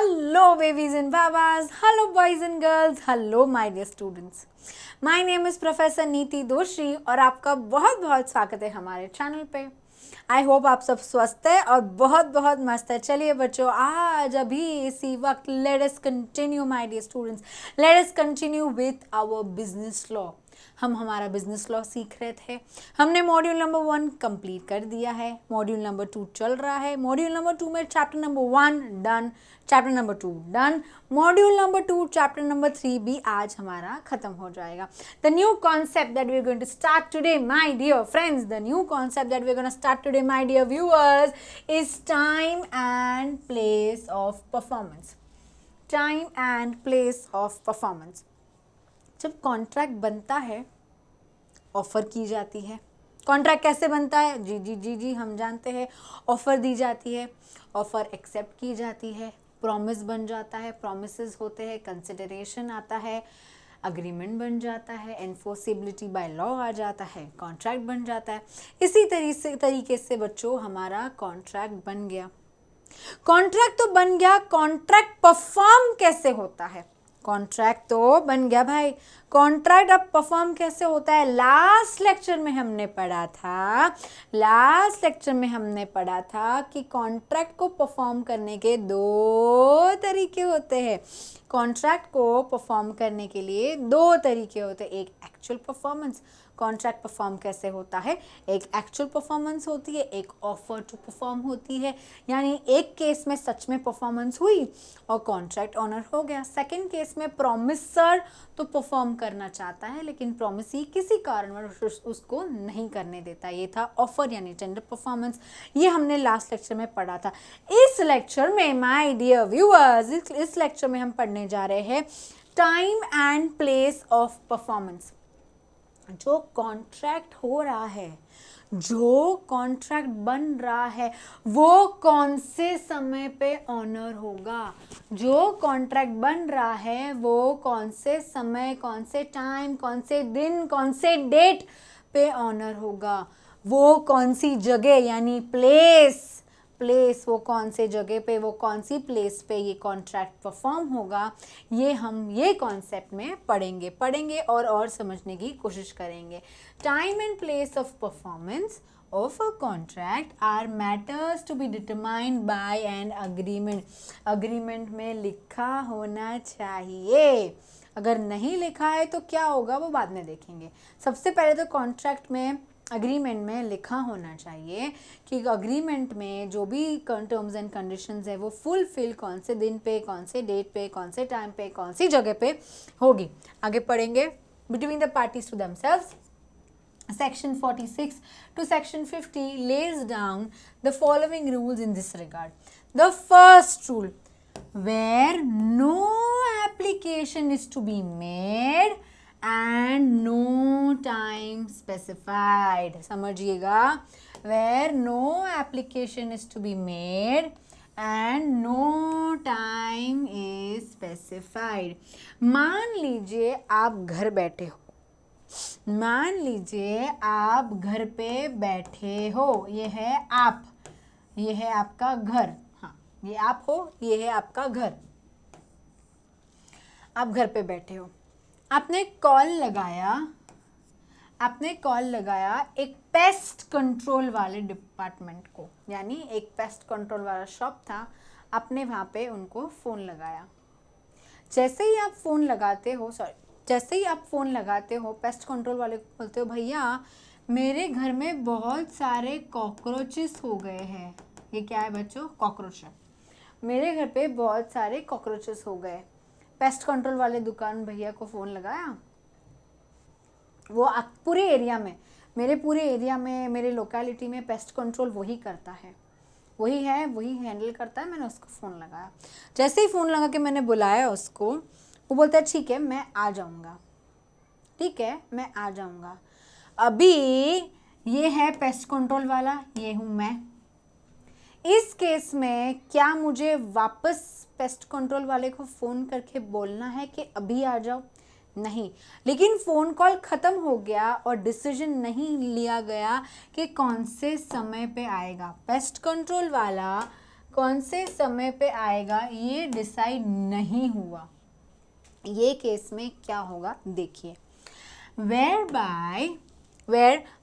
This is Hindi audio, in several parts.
Hello babies and babas, hello boys and girls, hello my dear students. My name is Professor नीति दोषी और आपका बहुत बहुत स्वागत है हमारे चैनल पे. आई होप आप सब स्वस्थ है और बहुत बहुत मस्त है. चलिए बच्चों, आज अभी इसी वक्त let us continue my dear students, let us continue with our business law. हम हमारा बिजनेस लॉ सीख रहे थे. हमने मॉड्यूल नंबर 1 कंप्लीट कर दिया है. मॉड्यूल नंबर 2 चल रहा है. मॉड्यूल नंबर 2 में chapter number 1 done, chapter number 2 done. Module number 2 chapter number 3 भी आज हमारा खत्म हो जाएगा. The new concept that we are going to start today my dear friends, the new concept that we are going to start today my dear viewers is time and place of performance. Time and place of performance. जब कॉन्ट्रैक्ट बनता है, ऑफ़र की जाती है. कॉन्ट्रैक्ट कैसे बनता है? जी हम जानते हैं. ऑफ़र दी जाती है, ऑफ़र एक्सेप्ट की जाती है, प्रॉमिस बन जाता है, प्रॉमिसेस होते हैं, कंसिडरेशन आता है, अग्रीमेंट बन जाता है, एनफोर्सिबिलिटी बाय लॉ आ जाता है, कॉन्ट्रैक्ट बन जाता है. इसी तरीके से बच्चों हमारा कॉन्ट्रैक्ट बन गया. कॉन्ट्रैक्ट तो बन गया, कॉन्ट्रैक्ट परफॉर्म कैसे होता है? कॉन्ट्रैक्ट तो बन गया भाई, कॉन्ट्रैक्ट अब परफॉर्म कैसे होता है? लास्ट लेक्चर में हमने पढ़ा था कि कॉन्ट्रैक्ट को परफॉर्म करने के 2 तरीके होते हैं. कॉन्ट्रैक्ट को परफॉर्म करने के लिए 2 तरीके होते हैं. एक एक्चुअल परफॉर्मेंस. कॉन्ट्रैक्ट परफॉर्म कैसे होता है? एक एक्चुअल परफॉर्मेंस होती है, एक ऑफर टू परफॉर्म होती है. यानी एक केस में सच में परफॉर्मेंस हुई और कॉन्ट्रैक्ट ऑनर हो गया. सेकंड केस में प्रॉमिसर तो परफॉर्म करना चाहता है लेकिन प्रॉमिसी किसी कारणवश उसको नहीं करने देता. ये था ऑफर यानी टेंडर परफॉर्मेंस. ये हमने लास्ट लेक्चर में पढ़ा था. इस लेक्चर में माय डियर व्यूअर्स, इस लेक्चर में हम पढ़ने जा रहे हैं time and place of performance. जो कॉन्ट्रैक्ट हो रहा है, जो कॉन्ट्रैक्ट बन रहा है, वो कौन से समय पे ऑनर होगा? जो कॉन्ट्रैक्ट बन रहा है वो कौन से समय, कौन से टाइम, कौन से दिन, कौन से डेट पे ऑनर होगा? वो कौन सी जगह यानी प्लेस, वो कौन से जगह पे, वो कौन सी प्लेस पे ये कॉन्ट्रैक्ट परफॉर्म होगा? ये हम ये कॉन्सेप्ट में पढ़ेंगे और समझने की कोशिश करेंगे. Time and place of performance of a contract are matters to be determined by an agreement. agreement में लिखा होना चाहिए. अगर नहीं लिखा है तो क्या होगा वो बाद में देखेंगे. सबसे पहले तो कॉन्ट्रैक्ट में, अग्रीमेंट में लिखा होना चाहिए कि अग्रीमेंट में जो भी टर्म्स एंड कंडीशंस है वो फुलफिल कौन से दिन पे, कौन से डेट पे, कौन से टाइम पे, कौन सी जगह पे होगी. आगे पढ़ेंगे. Between the parties to themselves. Section 46 to Section 50 lays down the following rules in this regard. The first rule, where no application is to be made and no time specified. समझिएगा, where no application is to be made and no time is specified. मान लीजिए आप घर बैठे हो. मान लीजिए आप घर पे बैठे हो. ये है आप, ये है आपका घर. हाँ, ये आप हो, ये है आपका घर. आप घर पे बैठे हो. आपने कॉल लगाया एक पेस्ट कंट्रोल वाले डिपार्टमेंट को. यानी एक पेस्ट कंट्रोल वाला शॉप था, आपने वहाँ पे उनको फ़ोन लगाया. जैसे ही आप फ़ोन लगाते हो पेस्ट कंट्रोल वाले को बोलते हो, भैया मेरे घर में बहुत सारे कॉकरोचेस हो गए हैं. ये क्या है बच्चों? कॉकरोच है. मेरे घर पे बहुत सारे कॉकरोचेस हो गए. पेस्ट कंट्रोल वाले दुकान भैया को फ़ोन लगाया. वो पूरे एरिया में, मेरे लोकेलिटी में पेस्ट कंट्रोल वही करता है, वही हैंडल करता है. मैंने उसको फ़ोन लगाया. जैसे ही फ़ोन लगा के मैंने बुलाया उसको, वो बोलता है ठीक है मैं आ जाऊँगा. अभी ये है पेस्ट कंट्रोल वाला, ये हूँ मैं. इस केस में क्या मुझे वापस पेस्ट कंट्रोल वाले को फ़ोन करके बोलना है कि अभी आ जाओ? नहीं. लेकिन फ़ोन कॉल ख़त्म हो गया और डिसीजन नहीं लिया गया कि कौन से समय पे आएगा. पेस्ट कंट्रोल वाला कौन से समय पे आएगा ये डिसाइड नहीं हुआ, ये केस में क्या होगा देखिए, where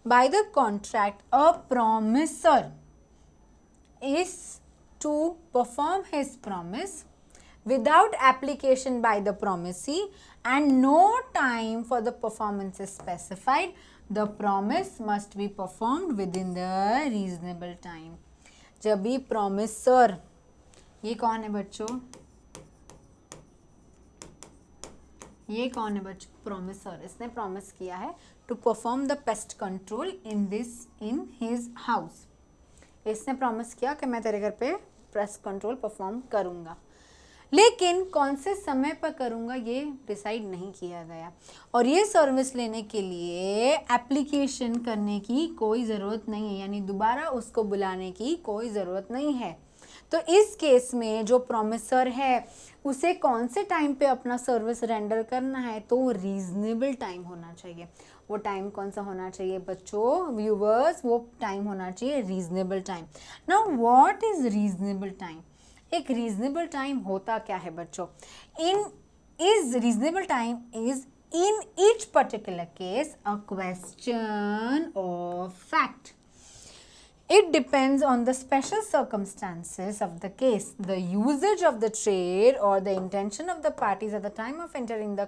by the contract a promisor is to perform his promise without application by the promisee and no time for the performance is specified, the promise must be performed within the reasonable time. जब भी promiser, ये कौन है बच्चों, ये कौन है बच्चों, promiser, इसने promise किया है to perform the pest control in his house. इसने प्रॉमिस किया कि मैं तेरे घर पे पेस्ट कंट्रोल परफॉर्म करूँगा, लेकिन कौन से समय पर करूँगा ये डिसाइड नहीं किया गया, और ये सर्विस लेने के लिए एप्लीकेशन करने की कोई ज़रूरत नहीं है, यानी दोबारा उसको बुलाने की कोई ज़रूरत नहीं है। तो इस केस में जो प्रॉमिसर है उसे कौन से टाइम पे अपना सर्विस रेंडर करना है, तो रीजनेबल टाइम होना चाहिए। वो टाइम कौन सा होना चाहिए बच्चों, व्यूवर्स, वो टाइम होना चाहिए reasonable time. Now what is reasonable time? एक रीजनेबल टाइम होता क्या है बच्चों? Reasonable time is in each particular case a question of fact. It depends on the special circumstances of the case, the usage of the trade or the intention of the parties at the time of entering into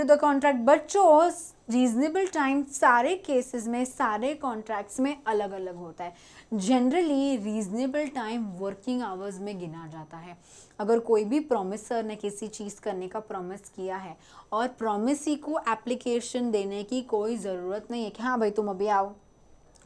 the contract. बच्चों रीजनेबल टाइम सारे केसेस में, सारे कॉन्ट्रैक्ट्स में अलग अलग होता है। Generally reasonable time working hours में गिना जाता है। अगर कोई भी प्रॉमिसर ने किसी चीज़ करने का प्रॉमिस किया है और प्रॉमिसी को एप्लीकेशन देने की कोई ज़रूरत नहीं है कि हाँ भाई तुम अभी आओ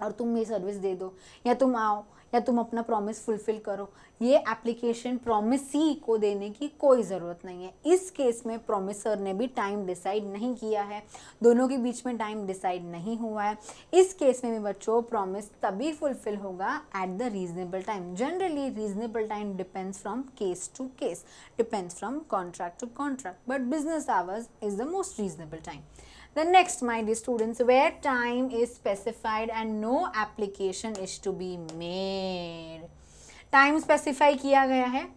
और तुम ये सर्विस दे दो, या तुम आओ या तुम अपना प्रॉमिस फुलफिल करो, ये एप्लीकेशन प्रॉमिसी को देने की कोई ज़रूरत नहीं है। इस केस में प्रॉमिसर ने भी टाइम डिसाइड नहीं किया है, दोनों के बीच में टाइम डिसाइड नहीं हुआ है। इस केस में भी बच्चों प्रॉमिस तभी फुलफिल होगा at the reasonable time. Generally reasonable time depends from case to case, depends from contract to contract, but business hours is the most reasonable time. The next, my dear students, where time is specified and no application is to be made. Time specify किया गया है,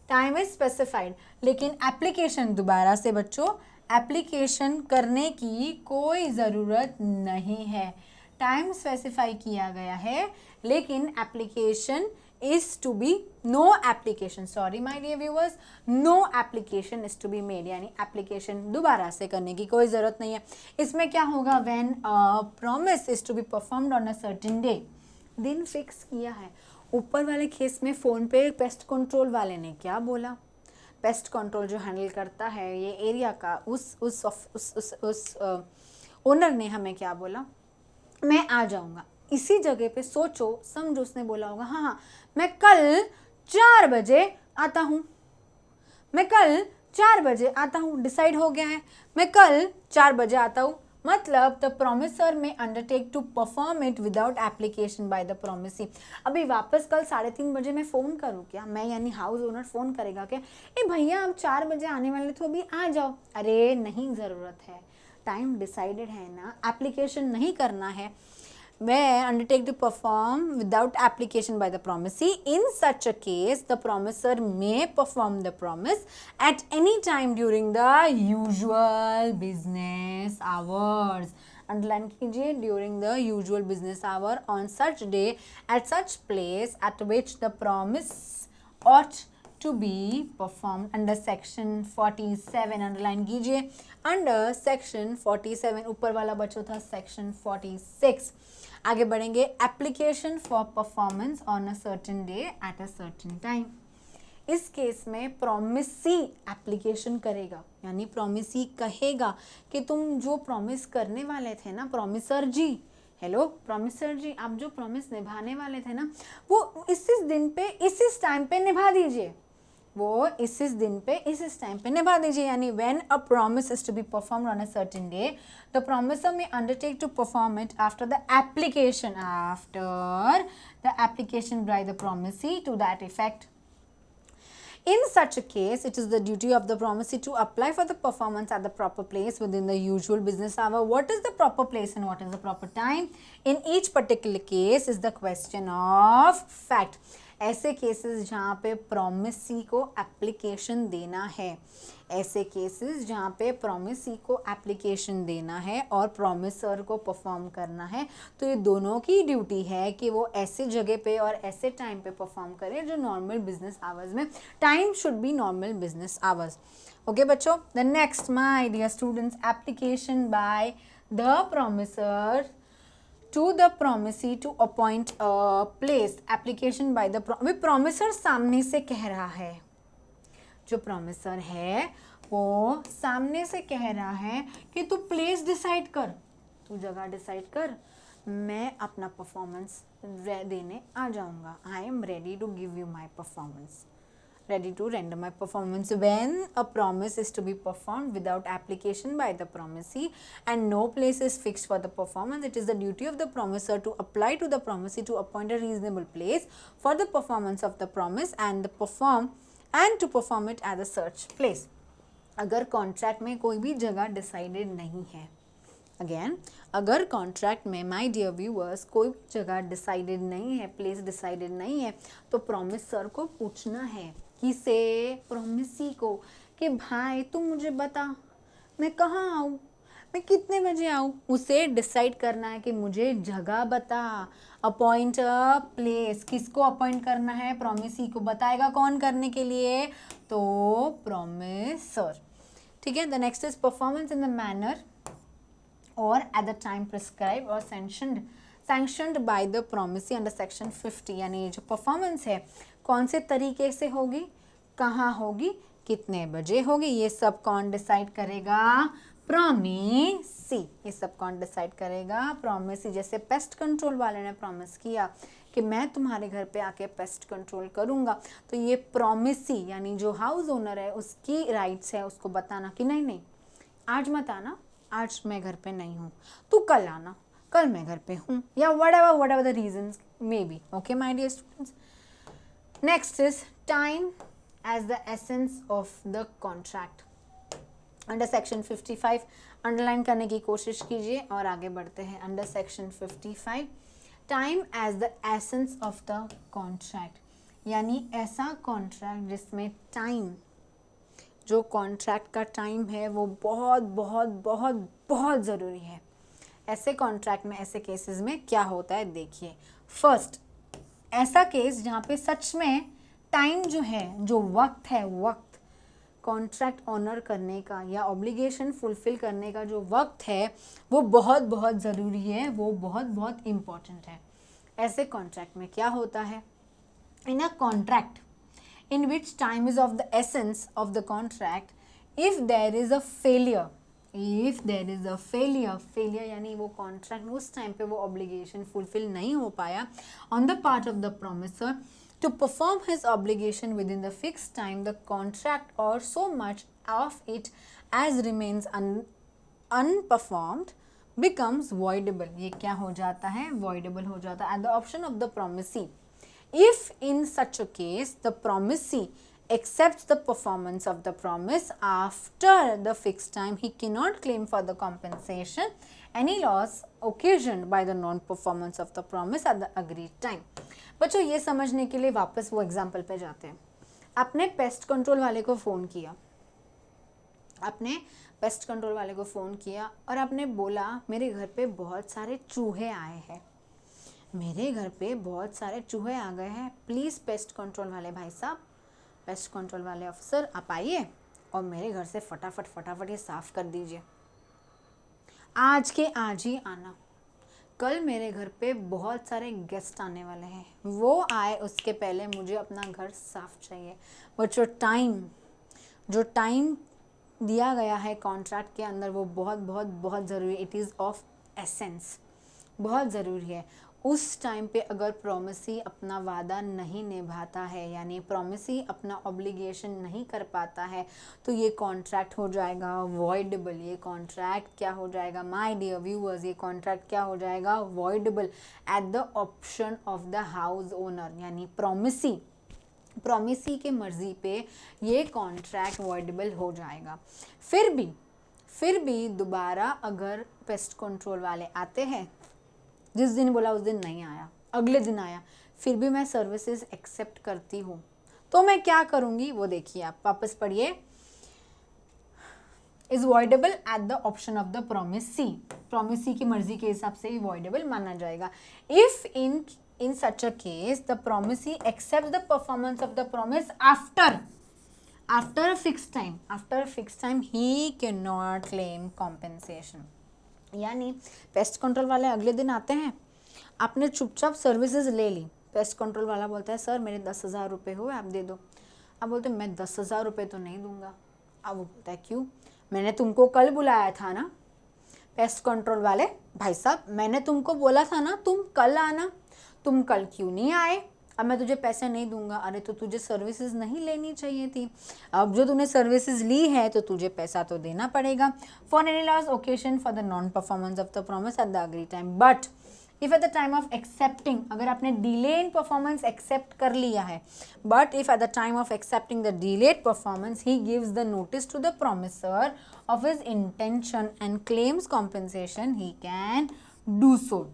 time is specified, लेकिन application दोबारा से बच्चों application करने की कोई ज़रूरत नहीं है। टाइम स्पेसिफाई किया गया है लेकिन application is to be no application, sorry my dear viewers, no application is to be made, यानी एप्लीकेशन दोबारा से करने की कोई ज़रूरत नहीं है। इसमें क्या होगा, when a promise is to be performed on a certain day, दिन फिक्स किया है। ऊपर वाले केस में फ़ोन पे पेस्ट कंट्रोल वाले ने क्या बोला, पेस्ट कंट्रोल जो हैंडल करता है ये एरिया का उस ओनर ने हमें क्या बोला, मैं आ जाऊँगा। इसी जगह पे सोचो समझो उसने बोला होगा हाँ हाँ मैं कल 4 बजे आता हूँ, मैं कल 4 बजे आता हूँ, डिसाइड हो गया है मैं कल 4 बजे आता हूँ। मतलब the promisor may undertake to perform it without application by the promisee. अभी वापस कल 3:30 बजे मैं फ़ोन करूँ क्या, मैं यानी हाउस ओनर फ़ोन करेगा क्या, ए भैया आप 4 बजे आने वाले तो अभी आ जाओ। अरे नहीं, ज़रूरत है, टाइम डिसाइडेड है ना, एप्लीकेशन नहीं करना है। May undertake to perform without application by the promisee. In such a case, the promiser may perform the promise at any time during the usual business hours. Underline कीजिए, during the usual business hour on such day at such place at which the promise ought to be performed under section 47. Underline कीजिए, under section 47, ऊपर वाला बच्चों था section 46। आगे बढ़ेंगे, application for performance on a certain day at a certain time. इस केस में प्रॉमिसी एप्लीकेशन करेगा, यानी प्रॉमिसी कहेगा कि तुम जो प्रॉमिस करने वाले थे ना प्रॉमिसर जी, हेलो प्रॉमिसर जी, आप जो प्रॉमिस निभाने वाले थे ना वो इस दिन पे इस टाइम पे निभा दीजिए, वो इस दिन पे इस टाइम पे निभा दीजिए। यानी when a promise is to be performed on a certain day, the promisor may undertake to perform it after the application by the promisee to that effect. In such a case, it is the duty of the promisee to apply for the performance at the proper place within the usual business hour. What is the proper place and what is the proper time in each particular case is the question of fact. ऐसे केसेस जहाँ पे प्रॉमिसी को एप्लीकेशन देना है, ऐसे केसेस जहाँ पे प्रॉमिसी को एप्लीकेशन देना है और प्रॉमिसर को परफॉर्म करना है, तो ये दोनों की ड्यूटी है कि वो ऐसे जगह पे और ऐसे टाइम पे परफॉर्म करें जो नॉर्मल बिजनेस आवर्स में, time should be normal business hours. Okay बच्चों, the next my dear students, application by the promisor to the promisee to appoint a place. Application by the promiser सामने से कह रहा है, जो promiser है वो सामने से कह रहा है कि तू प्लेस डिसाइड कर, तू जगह डिसाइड कर, मैं अपना परफॉर्मेंस देने आ जाऊंगा. I am ready to give you my performance, ready to render my performance. When a promise is to be performed without application by the promisee and no place is fixed for the performance, it is the duty of the promiser to apply to the promisee to appoint a reasonable place for the performance of the promise and to perform it at the search place. अगर कॉन्ट्रैक्ट में कोई भी जगह डिसाइडेड नहीं है, अगेन अगर कॉन्ट्रैक्ट में माय डियर व्यूअर्स कोई भी जगह डिसाइडेड नहीं है, प्लेस डिसाइडेड नहीं है, तो प्रॉमिसर को पूछना है, किसे, प्रॉमिसी को, कि भाई तुम मुझे बता मैं कहाँ आऊँ, मैं कितने बजे आऊँ. उसे डिसाइड करना है कि मुझे जगह बता. अपॉइंट अ प्लेस, किसको अपॉइंट करना है, प्रॉमिसी को. बताएगा कौन करने के लिए, तो प्रॉमिसर. ठीक है. The next is performance in the manner or at the time prescribed or sanctioned by the promisee under section 50. यानी जो परफॉर्मेंस है कौन से तरीके से होगी, कहाँ होगी, कितने बजे होगी, ये सब कौन डिसाइड करेगा, प्रॉमिसी. ये सब कौन डिसाइड करेगा, प्रॉमिसी. जैसे पेस्ट कंट्रोल वाले ने प्रॉमिस किया कि मैं तुम्हारे घर पे आके पेस्ट कंट्रोल करूँगा, तो ये प्रॉमिसी यानी जो हाउस ओनर है उसकी राइट्स है उसको बताना कि नहीं नहीं आज मत आना, आज मैं घर पे नहीं हूँ, तू कल आना, कल मैं घर पे हूँ, या whatever the reasons may be. Okay my dear students. Next is time as the essence of the contract. Under section 55 underline करने की कोशिश कीजिए और आगे बढ़ते हैं. Under section 55 time as the essence of the contract, यानी ऐसा कॉन्ट्रैक्ट जिसमें टाइम, जो कॉन्ट्रैक्ट का टाइम है वो बहुत बहुत बहुत बहुत ज़रूरी है. ऐसे कॉन्ट्रैक्ट में, ऐसे केसेस में क्या होता है देखिए. फर्स्ट, ऐसा केस जहाँ पे सच में टाइम जो है, जो वक्त है, वक्त कॉन्ट्रैक्ट ऑनर करने का या ऑब्लिगेशन फुलफिल करने का जो वक्त है वो बहुत बहुत ज़रूरी है, वो बहुत बहुत इम्पॉर्टेंट है. ऐसे कॉन्ट्रैक्ट में क्या होता है, in a contract in which time is of the essence of the contract, if there is a failure, failure यानी वो contract उस time पे वो obligation fulfill नहीं हो पाया on the part of the promiser to perform his obligation within the fixed time, the contract or so much of it as remains unperformed becomes voidable. ये क्या हो जाता है, voidable हो जाता है at the option of the promisee. If in such a case the promisee accepts the performance of the promise after the fixed time, he cannot claim for the compensation any loss occasioned by the non-performance of the promise at the agreed time. बच्चों ये समझने के लिए वापस वो एग्जाम्पल पे जाते हैं. आपने पेस्ट कंट्रोल वाले को फ़ोन किया, आपने पेस्ट कंट्रोल वाले को फ़ोन किया और आपने बोला मेरे घर पे बहुत सारे चूहे आए हैं, मेरे घर पे बहुत सारे चूहे आ गए हैं, प्लीज़ पेस्ट कंट्रोल वाले भाई साहब, पेस्ट कंट्रोल वाले ऑफिसर आप आइए और मेरे घर से फटाफट ये साफ़ कर दीजिए. आज के आज ही आना, कल मेरे घर पे बहुत सारे गेस्ट आने वाले हैं, वो आए उसके पहले मुझे अपना घर साफ़ चाहिए. बट जो टाइम दिया गया है कॉन्ट्रैक्ट के अंदर वो बहुत बहुत बहुत ज़रूरी है. इट इज़ ऑफ एसेंस, बहुत ज़रूरी है. उस टाइम पे अगर प्रॉमिसी अपना वादा नहीं निभाता है, यानी प्रॉमिसी अपना ऑब्लिगेशन नहीं कर पाता है, तो ये कॉन्ट्रैक्ट हो जाएगा वॉइडेबल. ये कॉन्ट्रैक्ट क्या हो जाएगा माय डियर व्यूअर्स, ये कॉन्ट्रैक्ट क्या हो जाएगा, voidable at the option of the house owner. यानी प्रॉमिसी प्रॉमिसी के मर्जी पे ये कॉन्ट्रैक्ट वॉइडेबल हो जाएगा। फिर भी दोबारा अगर पेस्ट कंट्रोल वाले आते हैं, जिस दिन बोला उस दिन नहीं आया, अगले दिन आया, फिर भी मैं सर्विसेज एक्सेप्ट करती हूँ, तो मैं क्या करूँगी वो देखिए आप, वापस पढ़िए। Is voidable at the option of the promisee, promisee की मर्जी के हिसाब से ही वॉइडेबल माना जाएगा। If in such a case the promisee accepts the performance of the promise after a fixed time he cannot claim compensation। यानी पेस्ट कंट्रोल वाले अगले दिन आते हैं, आपने चुपचाप सर्विसेज ले ली, पेस्ट कंट्रोल वाला बोलता है सर मेरे 10,000 रुपये हुए आप दे दो, आप बोलते मैं 10,000 रुपये तो नहीं दूंगा। अब वो बोलता है क्यों, मैंने तुमको कल बुलाया था ना, पेस्ट कंट्रोल वाले भाई साहब मैंने तुमको बोला था ना तुम कल आना, तुम कल क्यों नहीं आए, अब मैं तुझे पैसे नहीं दूंगा। अरे तो तुझे सर्विसेज नहीं लेनी चाहिए थी, अब जो तूने सर्विसेज ली है तो तुझे पैसा तो देना पड़ेगा। For any loss occasion for the non performance of the promise at the agree time, but if at the time of accepting, अगर आपने डिले इन परफॉर्मेंस एक्सेप्ट कर लिया है, but if at the time of accepting the delayed performance he gives the notice to the promisor of his intention and claims compensation he can do so.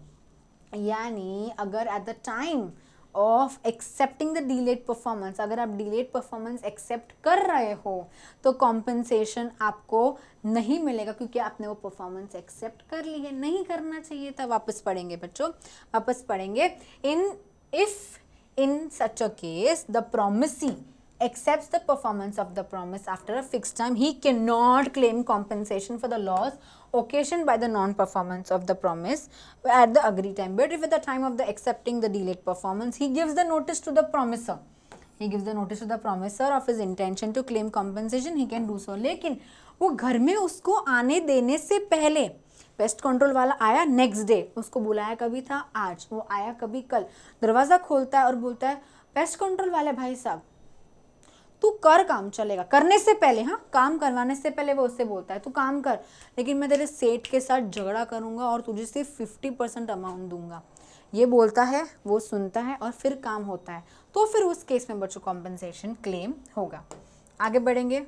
यानी अगर at the time of accepting the delayed performance, अगर आप डिलेड परफॉर्मेंस एक्सेप्ट कर रहे हो तो कॉम्पेंसेशन आपको नहीं मिलेगा, क्योंकि आपने वो परफॉर्मेंस एक्सेप्ट कर ली है, नहीं करना चाहिए था। वापस पढ़ेंगे बच्चों, वापस पढ़ेंगे। If in such a case the promisee accepts the performance of the promise after a fixed time, he cannot claim compensation for the loss occasioned by the non-performance of the promise at the agreed time. But if at the time of the accepting the delayed performance, he gives the notice to the promiser, of his intention to claim compensation, he can do so. लेकिन वो घर में उसको आने देने से पहले, पेस्ट कंट्रोल वाला आया नेक्स्ट डे, उसको बुलाया कभी था आज, वो आया कभी कल, दरवाज़ा खोलता है और बोलता है पेस्ट कंट्रोल वाले भाई साहब तू कर काम चलेगा, करने से पहले, हाँ काम करवाने से पहले वो उससे बोलता है तू काम कर, लेकिन मैं तेरे सेठ के साथ झगड़ा करूँगा और तुझे सिर्फ 50% अमाउंट दूंगा, ये बोलता है, वो सुनता है और फिर काम होता है, तो फिर उस केस में बच्चों कॉम्पेंसेशन क्लेम होगा। आगे बढ़ेंगे।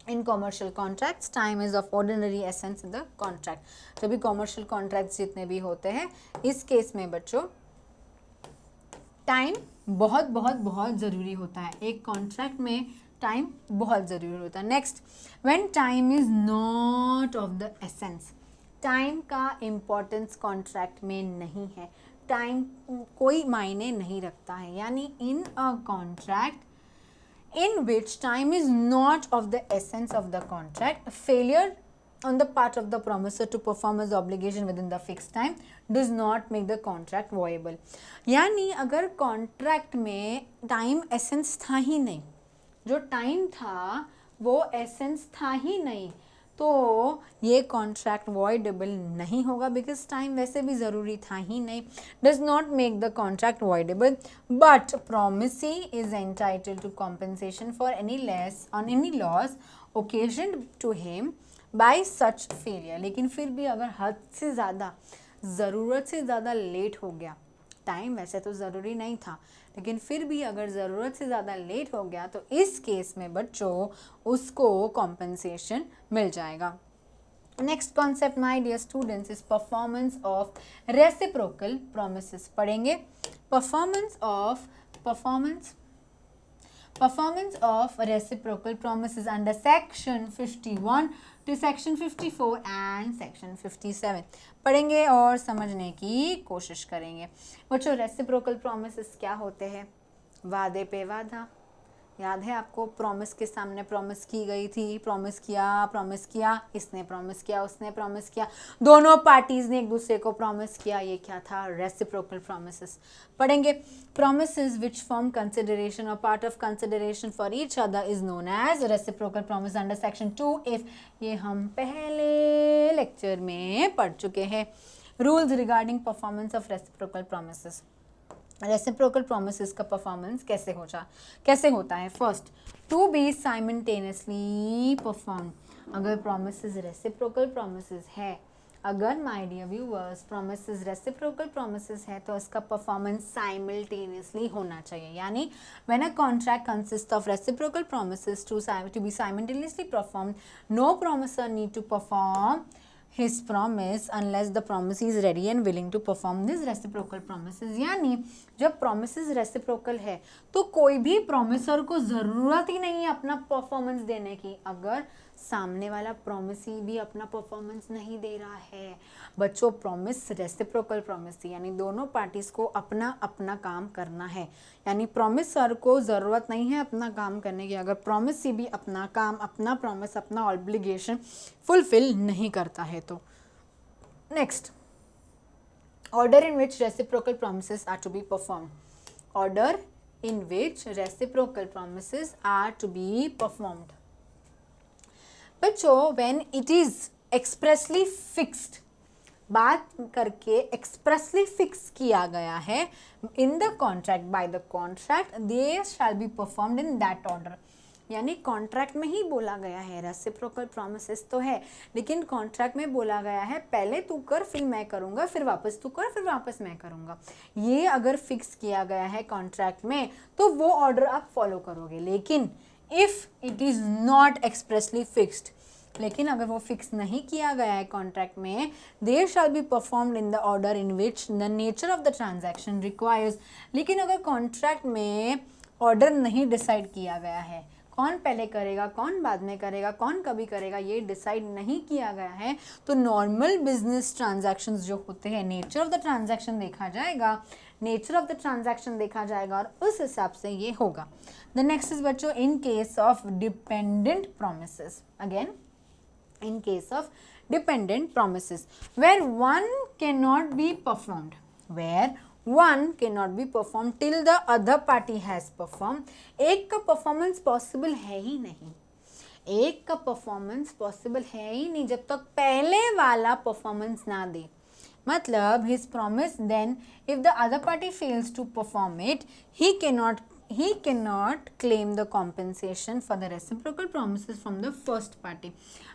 इन commercial contracts time is of ordinary essence in the contract. जब भी कॉमर्शियल कॉन्ट्रैक्ट्स जितने भी होते हैं, इस केस में बच्चों टाइम बहुत बहुत बहुत ज़रूरी होता है, एक कॉन्ट्रैक्ट में टाइम बहुत ज़रूरी होता है। Next, when time is not of the essence, time का इम्पोर्टेंस कॉन्ट्रैक्ट में नहीं है, टाइम कोई मायने नहीं रखता है। यानी in a contract in which time is not of the essence of the contract, failure on the part of the promisor to perform his obligation within the fixed time does not make the contract viable। यानी अगर कॉन्ट्रैक्ट में टाइम एसेंस था ही नहीं, जो टाइम था वो एसेंस था ही नहीं, तो ये कॉन्ट्रैक्ट वॉइडेबल नहीं होगा, बिकॉज टाइम वैसे भी ज़रूरी था ही नहीं, does not make the contract voidable. But promisee is entitled to compensation for any loss occasioned to him by such failure. लेकिन फिर भी अगर हद से ज़्यादा, ज़रूरत से ज़्यादा लेट हो गया, टाइम वैसे तो ज़रूरी नहीं था, लेकिन फिर भी अगर ज़रूरत से ज़्यादा लेट हो गया तो इस केस में बच्चों उसको कॉम्पेंसेशन मिल जाएगा। Next concept my dear students is performance of reciprocal promises. पढ़ेंगे performance of reciprocal promises under section 51 to section 54 and section 57 पढ़ेंगे और समझने की कोशिश करेंगे। बच्चों रेसिप्रोकल प्रोमिसेस क्या होते हैं? वादे पे वादा, याद है आपको? प्रॉमिस के सामने प्रॉमिस की गई थी, प्रॉमिस किया, इसने प्रॉमिस किया, उसने प्रॉमिस किया, दोनों पार्टीज ने एक दूसरे को प्रॉमिस किया, ये क्या था? Reciprocal promises. पढ़ेंगे promises which form consideration or part of consideration for each other is known as reciprocal promise under section 2 if। ये हम पहले लेक्चर में पढ़ चुके हैं। Rules regarding performance of reciprocal promises. Reciprocal promises का परफॉर्मेंस कैसे होता है? First, to be simultaneously perform. अगर प्रोमिसेस रेसिप्रोकल प्रोमिसेस है अगर my dear viewers promises reciprocal promises है तो इसका परफॉर्मेंस साइमल्टेनियसली होना चाहिए, यानी when a contract consist of reciprocal promises to be simultaneously performed, no promisor need to perform his promise unless the promisee is ready and willing to perform these reciprocal promises। यानी जब promises reciprocal है तो कोई भी promiser को ज़रूरत ही नहीं है अपना परफॉर्मेंस देने की, अगर सामने वाला प्रोमिसी भी अपना परफॉर्मेंस नहीं दे रहा है। बच्चों प्रॉमिस रेसिप्रोकल प्रॉमिस थी, यानी दोनों पार्टीज को अपना अपना काम करना है, यानी प्रॉमिसर को ज़रूरत नहीं है अपना काम करने की अगर प्रॉमिसी भी अपना काम, अपना प्रॉमिस, अपना ऑब्लिगेशन फुलफिल नहीं करता है तो। Next, order in which reciprocal promises are to be performed. Order in which reciprocal promises are to be performed. बच्चों when it is expressly fixed, बात करके एक्सप्रेसली फिक्स किया गया है in the contract, by the contract, they shall be performed in that order. यानी कॉन्ट्रैक्ट में ही बोला गया है, रेसिप्रोकल प्रॉमिसेस तो है लेकिन कॉन्ट्रैक्ट में बोला गया है पहले तू कर फिर मैं करूँगा, फिर वापस तू कर फिर वापस मैं करूँगा। ये अगर फिक्स किया गया है कॉन्ट्रैक्ट में तो वो ऑर्डर आप फॉलो करोगे। लेकिन if it is not expressly fixed, लेकिन अगर वो फिक्स नहीं किया गया है कॉन्ट्रैक्ट में, there shall be performed in the order in which the nature of the transaction requires. लेकिन अगर कॉन्ट्रैक्ट में ऑर्डर नहीं डिसाइड किया गया है, कौन पहले करेगा कौन बाद में करेगा कौन कभी करेगा, ये डिसाइड नहीं किया गया है, तो नॉर्मल बिजनेस ट्रांजैक्शंस जो होते हैं, नेचर ऑफ द ट्रांजैक्शन देखा जाएगा, नेचर ऑफ द ट्रांजैक्शन देखा जाएगा और उस हिसाब से ये होगा। द नेक्स्ट इज बच्चों in case of dependent promises. Again in case of dependent promises where one cannot be performed, where one cannot be performed till the other party has performed। एक का परफॉर्मेंस पॉसिबल है ही नहीं, एक का परफॉर्मेंस पॉसिबल है ही नहीं जब तक पहले वाला परफॉर्मेंस ना दे। मतलब his promise, then if the other party fails to perform it, he cannot claim the compensation for the reciprocal promises from the first party।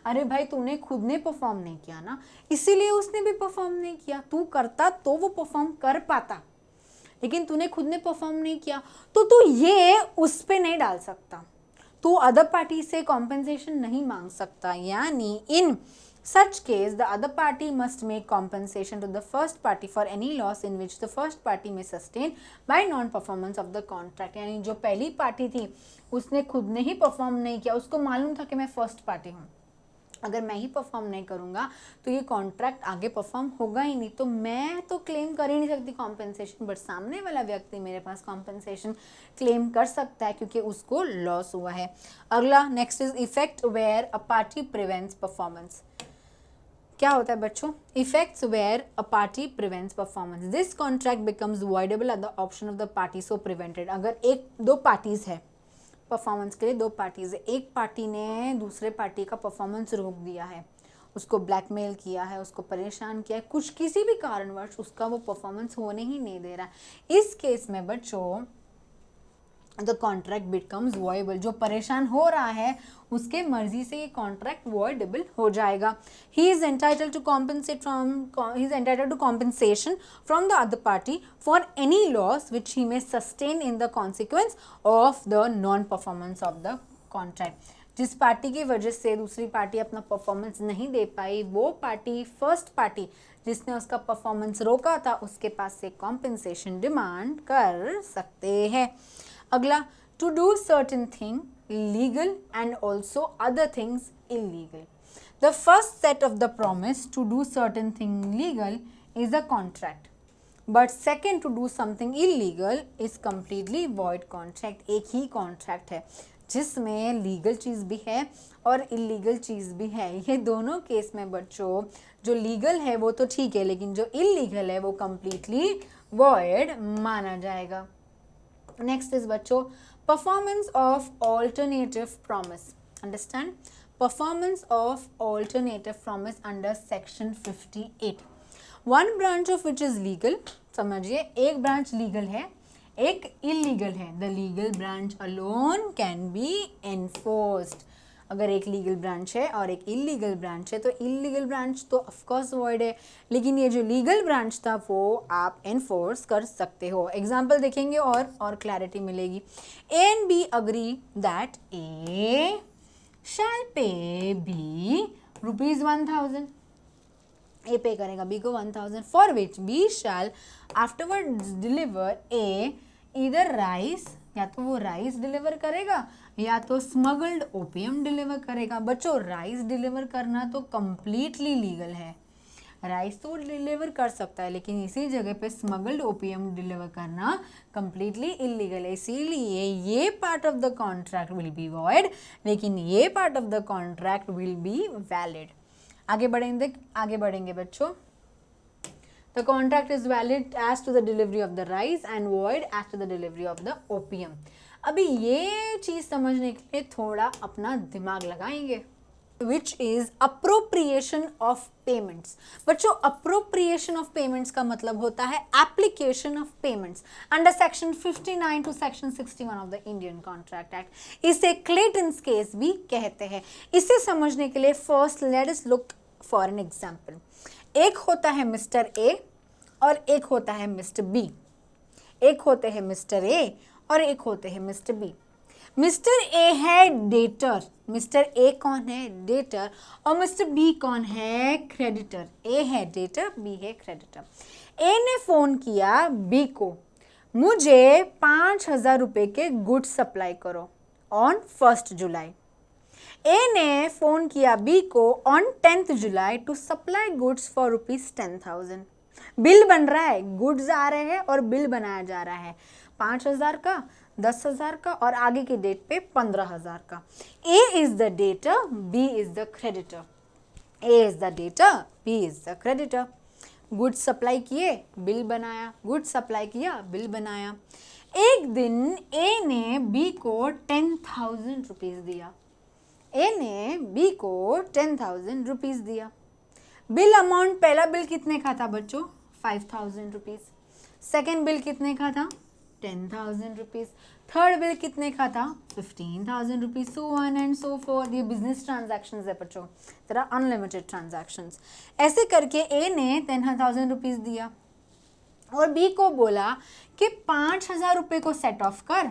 अरे भाई तूने खुद ने परफॉर्म नहीं किया ना, इसीलिए उसने भी परफॉर्म नहीं किया। तू करता तो वो परफॉर्म कर पाता, लेकिन तूने खुद ने परफॉर्म नहीं किया तो तू ये उस पे नहीं डाल सकता, तू अदर पार्टी से कॉम्पेंसेशन नहीं मांग सकता। यानी इन such case the other party must make compensation to the first party for any loss in which the first party may sustain by non performance of the contract। यानी जो पहली पार्टी थी उसने खुद ने ही परफॉर्म नहीं किया, उसको मालूम था कि मैं फर्स्ट पार्टी हूँ, अगर मैं ही परफॉर्म नहीं करूँगा तो ये कॉन्ट्रैक्ट आगे परफॉर्म होगा ही नहीं, तो मैं तो क्लेम कर ही नहीं सकती कॉम्पेंसेशन, बट सामने वाला व्यक्ति मेरे पास कॉम्पेंसेशन क्लेम कर सकता है क्योंकि उसको लॉस हुआ है। अगला next is effect where a party prevents performance. क्या होता है बच्चों? Effects where a party prevents performance, this contract becomes voidable at the option of the party so prevented. अगर दो पार्टीज है परफॉर्मेंस के लिए, दो पार्टीज है, एक पार्टी ने दूसरे पार्टी का परफॉर्मेंस रोक दिया है, उसको ब्लैकमेल किया है, उसको परेशान किया है, कुछ किसी भी कारणवश उसका वो परफॉर्मेंस होने ही नहीं दे रहा है, इस केस में बच्चों द कॉन्ट्रैक्ट बिकम्स वॉइडेबल। जो परेशान हो रहा है उसके मर्जी से ये कॉन्ट्रैक्ट वॉइडेबल हो जाएगा। He is entitled to compensation from the other party for any loss which he may sustain in the consequence of the non performance of the contract. जिस पार्टी की वजह से दूसरी पार्टी अपना परफॉर्मेंस नहीं दे पाई, वो पार्टी फर्स्ट पार्टी जिसने उसका परफॉर्मेंस रोका था उसके पास से कॉम्पेंसेशन डिमांड कर सकते हैं। अगला, to do certain thing legal and also other things illegal. The first set of the promise to do certain thing legal is a contract, but second to do something illegal is completely void contract. एक ही कॉन्ट्रैक्ट है जिसमें लीगल चीज़ भी है और इलीगल चीज़ भी है। ये दोनों केस में बच्चों जो लीगल है वो तो ठीक है, लेकिन जो इलीगल है वो कम्प्लीटली वॉइड माना जाएगा। नेक्स्ट इज बच्चों performance of alternative promise. Understand, performance of alternative promise under section 58। One branch of which is legal, समझिए एक ब्रांच लीगल है एक इलीगल है। The legal branch alone can be enforced. अगर एक लीगल ब्रांच है और एक इलीगल ब्रांच है तो इलीगल ब्रांच तो ऑफकोर्स वॉइड है, लेकिन ये जो लीगल ब्रांच था वो आप एनफोर्स कर सकते हो। एग्जाम्पल देखेंगे और क्लैरिटी मिलेगी। A and B agree that A shall pay B ₹1000। A pay करेगा बी को 1000, for which B shall afterward deliver A इधर राइस, या तो वो राइस डिलीवर करेगा या तो स्मगल्ड ओपियम डिलीवर करेगा। बच्चों राइस डिलीवर करना तो कंप्लीटली लीगल है, राइस तो डिलीवर कर सकता है, लेकिन इसी जगह पे स्मगल्ड ओपियम डिलीवर करना कंप्लीटली इलीगल है। इसीलिए ये part of the contract will be void, लेकिन ये part of the contract will be valid. आगे बढ़ेंगे बच्चों। The contract is valid as to the delivery of the rice and void as to the delivery of the opium. अभी ये चीज समझने के लिए थोड़ा अपना दिमाग लगाएंगे, which is appropriation of payments. बच्चों appropriation of payments का मतलब होता है application of payments under section 59 to section 61 of the Indian Contract Act. इसे Clayton's case भी कहते हैं। इसे समझने के लिए first let us look for an example. एक होता है मिस्टर ए और एक होता है मिस्टर बी। एक होते हैं मिस्टर ए और एक होते हैं मिस्टर बी। मिस्टर ए है डेटर, मिस्टर ए कौन है? डेटर। और मिस्टर बी कौन है? क्रेडिटर। ए है डेटर, बी है क्रेडिटर। ए ने फोन किया बी को, मुझे 5000 रुपए के गुड्स सप्लाई करो ऑन 1 जुलाई। ए ने फोन किया बी को on 10 July to supply goods for ₹10,000। Bill बन रहा है, गुड्स आ रहे हैं और बिल बनाया जा रहा है 5000 का, 10,000 का और आगे की डेट पे 15,000 का। A is the debtor, B is the creditor. A is the debtor, B is the creditor. Goods supply किए, बिल बनाया, गुड्स सप्लाई किया, बिल बनाया। एक दिन ए ने बी को 10,000 रुपीज दिया। ए ने बी को 10,000 रुपीज दिया। बिल अमाउंट, पहला बिल कितने का था बच्चों? 5,000 रुपीज। सेकेंड बिल कितने का था? 10,000 रुपीज। थर्ड बिल कितने का था? 15,000 rupees. So on and so fourth. ये बिजनेस ट्रांजैक्शंस है बच्चों, तेरा अनलिमिटेड ट्रांजैक्शंस। ऐसे करके ए ने 10,000 रुपीज दिया और बी को बोला कि 5,000 रुपये को सेट ऑफ कर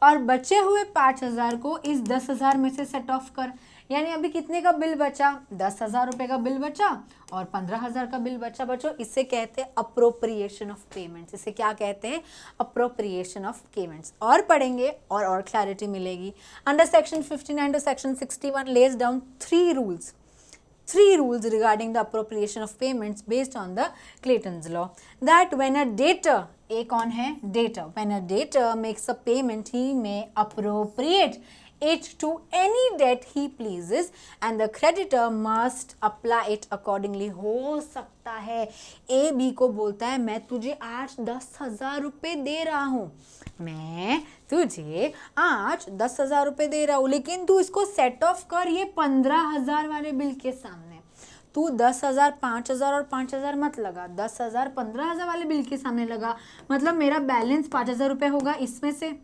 और बचे हुए 5,000 को इस 10,000 में से सेट ऑफ कर। यानी अभी कितने का बिल बचा? 10,000 रुपये का बिल बचा और 15,000 का बिल बचा। बच्चों इसे कहते हैं अप्रोप्रिएशन ऑफ पेमेंट्स। इसे क्या कहते हैं? Appropriation of payments. और पढ़ेंगे और क्लैरिटी मिलेगी। Under section 59 to section 61 lays down 3 rules regarding the appropriation of payments based on the Clayton's law. That when a debtor, A कौन है? Debtor. When a debtor makes a payment, he may appropriate it to any debt he pleases and the creditor must apply it accordingly. हो सकता है A B को बोलता है मैं तुझे आज 10,000 रुपये दे रहा हूँ, मैं तुझे आज 10,000 रुपये दे रहा हूँ, लेकिन तू इसको सेट ऑफ कर ये 15,000 वाले बिल के सामने। तू 10,000, 5,000 और 5,000 मत लगा, 10,000, 15,000 वाले बिल के सामने लगा। मतलब मेरा बैलेंस 5,000 रुपये होगा इसमें से,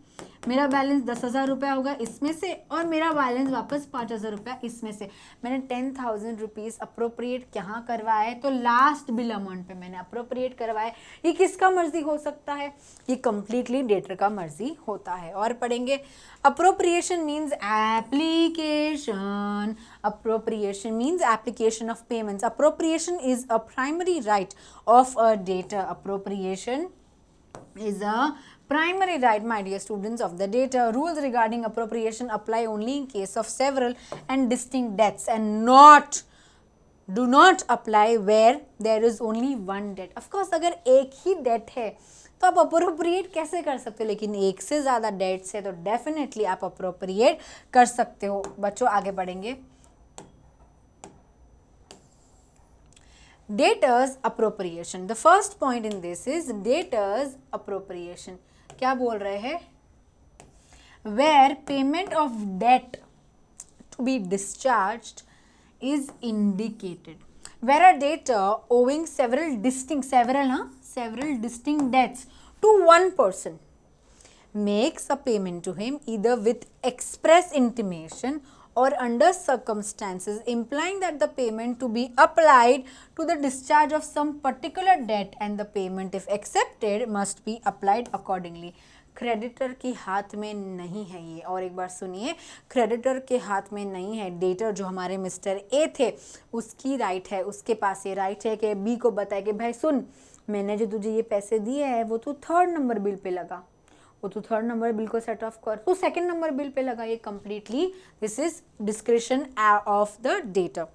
मेरा बैलेंस 10,000 रुपया होगा इसमें से और मेरा बैलेंस वापस 5,000 रुपया इसमें से। मैंने 10,000 रुपीज़ अप्रोप्रिएट कहाँ करवाया है? तो लास्ट बिल अमाउंट पे मैंने अप्रोप्रिएट करवाया। ये किसका मर्जी हो सकता है? ये कंप्लीटली डेटर का मर्जी होता है। और पढ़ेंगे appropriation means application. Appropriation means application of payments. Appropriation is a primary right of a debtor. Appropriation is a primary right, my dear students, of the debtor. Rules regarding appropriation apply only in case of several and distinct debts and do not apply where there is only one debt. Of course अगर एक ही debt है तो आप appropriate कैसे कर सकते हो, लेकिन एक से ज़्यादा debts है तो definitely आप appropriate कर सकते हो। बच्चों आगे बढ़ेंगे। Debtors appropriation. The first point in this is debtors appropriation. क्या बोल रहे हैं? Where payment of debt to be discharged is indicated. Where a debtor owing several distinct debts to one person makes a payment to him either with express intimation or under circumstances implying that the payment to be applied to the discharge of some particular debt and the payment if accepted must be applied accordingly. Creditor के हाथ में नहीं है ये, और एक बार सुनिए, क्रेडिटर के हाथ में नहीं है। डेटर जो हमारे मिस्टर ए थे उसकी राइट है, उसके पास ये राइट है कि बी को बताए कि भाई सुन, मैंने जो तुझे ये पैसे दिए हैं वो तू 3rd नंबर बिल पे लगा, वो तू 3rd नंबर बिल को सेट ऑफ कर, तू 2nd नंबर बिल पे लगा। ये completely this is description of the debtor.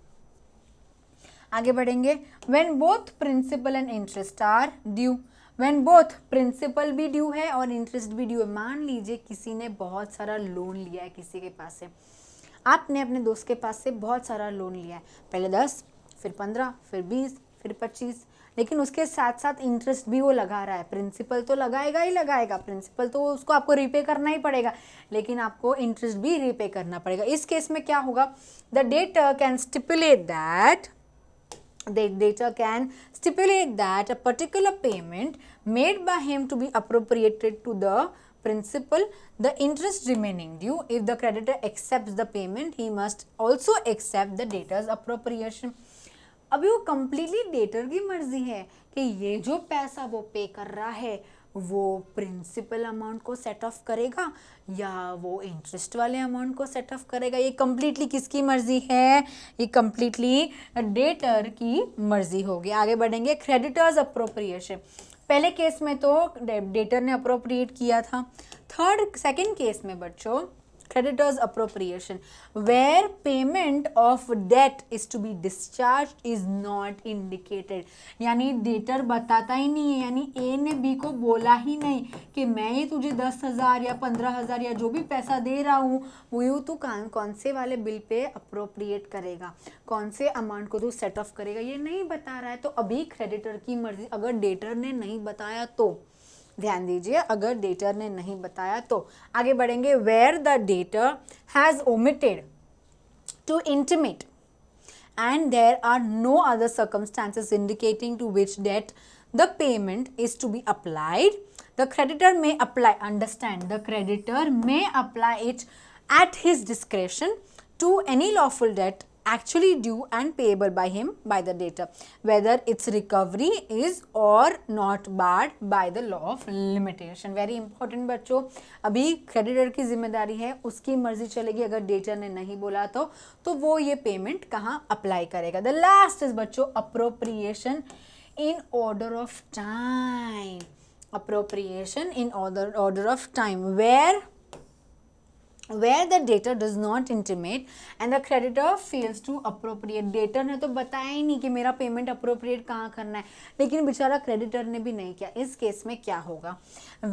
आगे बढ़ेंगे। When both principal and interest are due, when both principal भी ड्यू है और इंटरेस्ट भी ड्यू है। मान लीजिए किसी ने बहुत सारा लोन लिया है किसी के पास से, आपने अपने दोस्त के पास से बहुत सारा लोन लिया है, पहले 10, फिर 15, फिर 20, फिर 25, लेकिन उसके साथ साथ इंटरेस्ट भी वो लगा रहा है। प्रिंसिपल तो लगाएगा ही लगाएगा, प्रिंसिपल तो उसको आपको रीपे करना ही पड़ेगा, लेकिन आपको इंटरेस्ट भी रीपे करना पड़ेगा। इस केस में क्या होगा, the debtor can stipulate that, the debtor can stipulate that a particular payment made by him to be appropriated to the principal, the interest remaining due. If the creditor accepts the payment, he must also accept the debtor's appropriation. अभी वो completely डेटर की मर्जी है कि ये जो पैसा वो पे कर रहा है वो प्रिंसिपल अमाउंट को सेट ऑफ करेगा या वो इंटरेस्ट वाले अमाउंट को सेट ऑफ करेगा। ये कम्प्लीटली किसकी मर्जी है, ये कम्प्लीटली डेटर की मर्जी होगी। आगे बढ़ेंगे। क्रेडिटर्स अप्रोप्रिएशन, पहले केस में तो डेटर ने अप्रोप्रिएट किया था, सेकंड केस में बच्चों creditors appropriation where payment of debt is to be discharged is not indicated, यानी डेटर बताता ही नहीं है, यानी ए ने बी को बोला ही नहीं कि मैं ही तुझे 10,000 या 15,000 या जो भी पैसा दे रहा हूँ वो तू कौन से वाले बिल पे अप्रोप्रिएट करेगा, कौन से अमाउंट को तू सेट ऑफ करेगा, ये नहीं बता रहा है। तो अभी क्रेडिटर की मर्जी, अगर डेटर ने नहीं बताया तो ध्यान दीजिए, अगर डेटर ने नहीं बताया तो। आगे बढ़ेंगे। Where the debtor has omitted to intimate and there are no other circumstances indicating to which debt the payment is to be applied, the creditor may apply, understand, the creditor may apply it at his discretion to any lawful debt actually due and payable by him by the debtor, whether its recovery is or not barred by the law of limitation. Very important बच्चों, अभी क्रेडिटर की जिम्मेदारी है, उसकी मर्जी चलेगी, अगर डेटर ने नहीं बोला तो वो ये पेमेंट कहाँ अप्लाई करेगा। द लास्ट इज बच्चों appropriation in order of time, appropriation in order of time where the debtor does not intimate and the creditor fails to appropriate. Debtor ने तो बताया ही नहीं कि मेरा पेमेंट अप्रोप्रिएट कहाँ करना है, लेकिन बेचारा क्रेडिटर ने भी नहीं किया। इस केस में क्या होगा,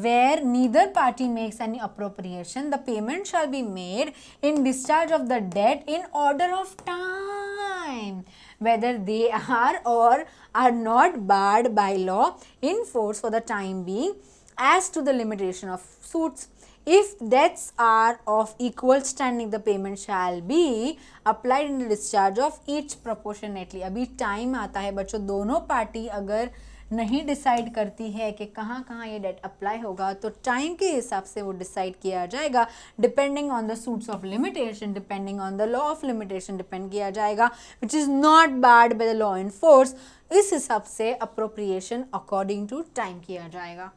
where neither party makes any appropriation the payment shall be made in discharge of the debt in order of time whether they are or are not barred by law in force for the time being as to the limitation of suits. If debts are of equal standing, the payment shall be applied in the discharge of each proportionately. अभी टाइम आता है बच्चों, दोनों पार्टी अगर नहीं डिसाइड करती है कि कहाँ कहाँ ये डेट अप्लाई होगा तो टाइम के हिसाब से वो डिसाइड किया जाएगा, depending on the suits of limitation, depending on the law of limitation depend किया जाएगा, which is not barred by the law in force. इस हिसाब से अप्रोप्रिएशन अकॉर्डिंग टू टाइम किया जाएगा।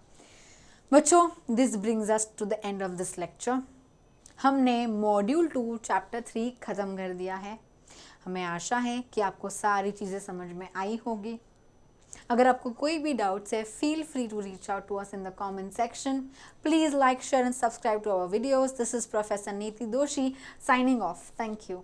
बच्चों, this brings us to the end of this lecture. हमने मॉड्यूल 2 चैप्टर 3 ख़त्म कर दिया है। हमें आशा है कि आपको सारी चीज़ें समझ में आई होगी। अगर आपको कोई भी डाउट्स है, feel free to reach out to us in the comment section. Please like, share and subscribe to our videos. This is professor Niti Doshi signing off. Thank you.